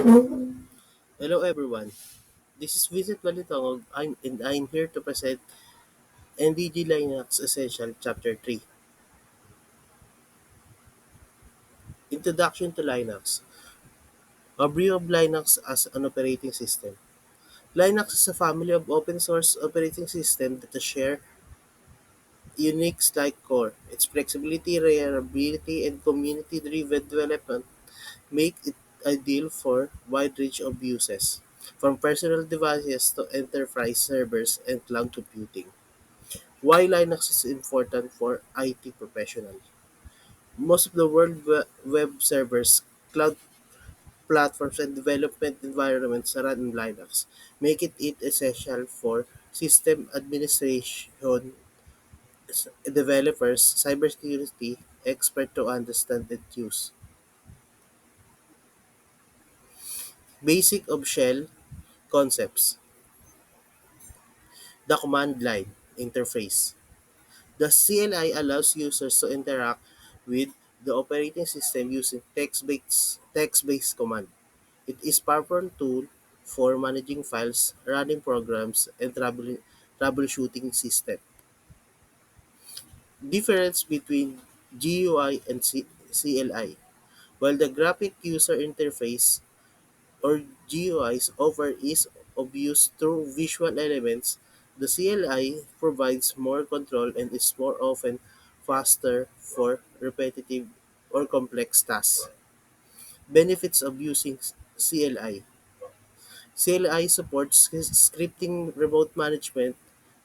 Hello everyone, this is Vincent Balitongog and I'm here to present NDG Linux Essential Chapter 3, Introduction to Linux, a view of Linux as an operating system. Linux is a family of open source operating systems that share Unix-like core. Its flexibility, reliability, and community-driven development make it ideal for wide range of uses, from personal devices to enterprise servers and cloud computing. Why Linux is important for IT professionals. Most of the world web servers, cloud platforms, and development environments run in Linux, making it essential for system administration developers, cybersecurity experts to understand its use. Basic of shell concepts. The command line interface. The CLI allows users to interact with the operating system using text-based command. It is powerful tool for managing files, running programs, and troubleshooting system. Difference between GUI and CLI. While the graphic user interface or GUIs offer ease of use through visual elements, the CLI provides more control and is more often faster for repetitive or complex tasks. Benefits of using CLI. CLI supports scripting, remote management,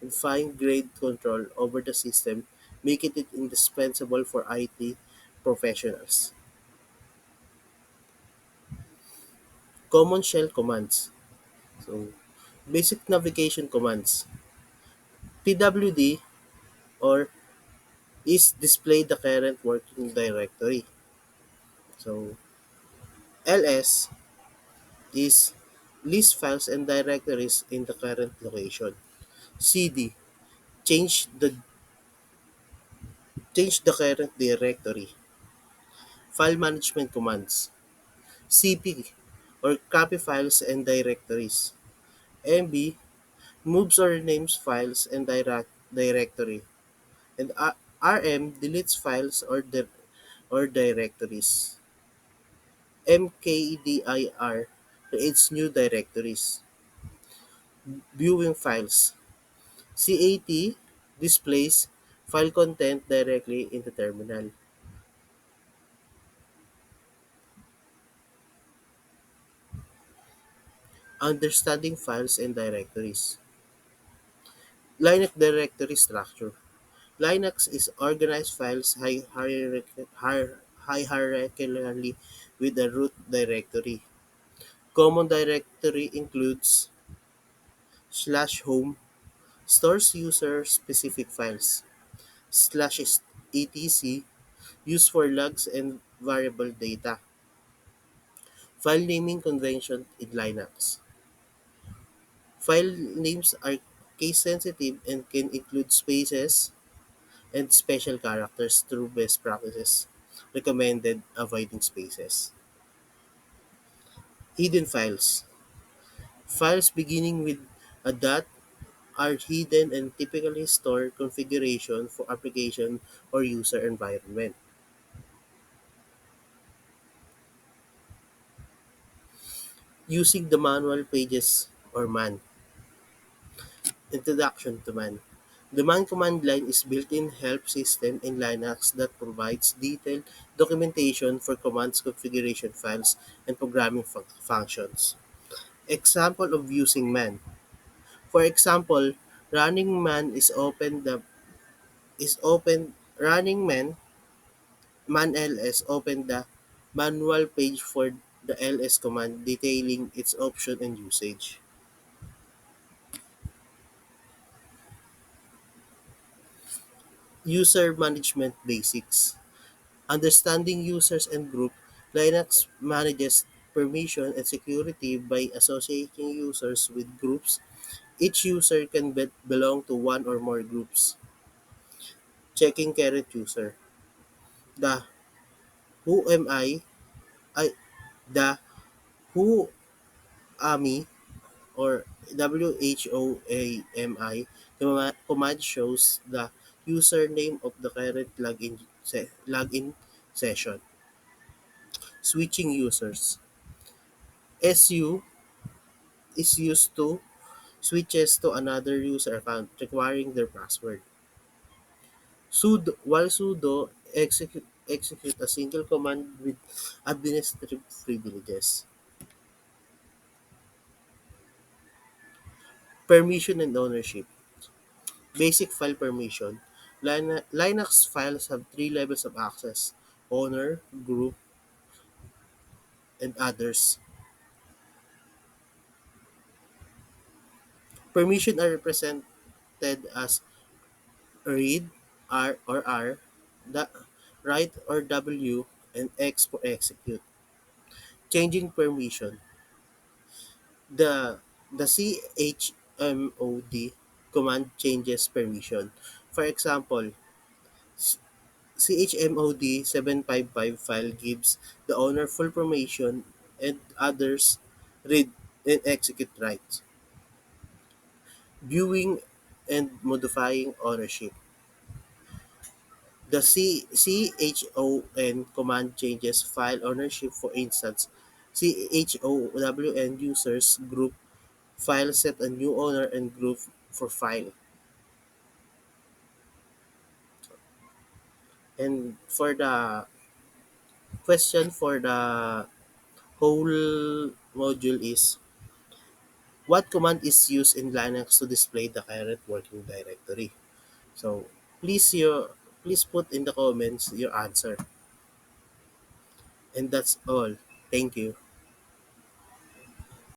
and fine-grained control over the system, making it indispensable for IT professionals. Common shell commands. So, basic navigation commands. PWD or is display the current working directory. So, LS is list files and directories in the current location. CD change the current directory. File management commands. CP or copy files and directories. MB moves or renames files and directory. And RM deletes files or directories. MKDIR creates new directories. Viewing files. CAT displays file content directly in the terminal. Understanding files and directories. Linux directory structure. Linux is organized files hierarchically with a root directory. Common directory includes slash home, stores user-specific files, slash etc, used for logs and variable data. File naming convention in Linux. File names are case sensitive and can include spaces and special characters through best practices. Recommended avoiding spaces. Hidden files. Files beginning with a dot are hidden and typically store configuration for application or user environment. Using the manual pages or man. Introduction to man. The man command line is built-in help system in Linux that provides detailed documentation for commands, configuration files, and programming functions. Example of using man. For example, running man is open running man ls open the manual page for the ls command detailing its option and usage. User management basics. Understanding users and group, Linux manages permission and security by associating users with groups. Each user can belong to one or more groups. Checking current user. The who am I the Who AMI or WHOAMI command shows the username of the current login session. Switching users. SU is used to switches to another user account requiring their password. Sudo execute a single command with administrative privileges. Permission and ownership. Basic file permission. Linux files have three levels of access: owner, group, and others. Permission are represented as read, R, the write or W, and X for execute. Changing permission. The the chmod command changes permission. For example, chmod 755 file gives the owner full permission and others read and execute rights. Viewing and modifying ownership. The chon command changes file ownership. For instance, chown users group file set a new owner and group for file. And for the question for the whole module is, what command is used in Linux to display the current working directory? So please put in the comments your answer. And that's all. Thank you.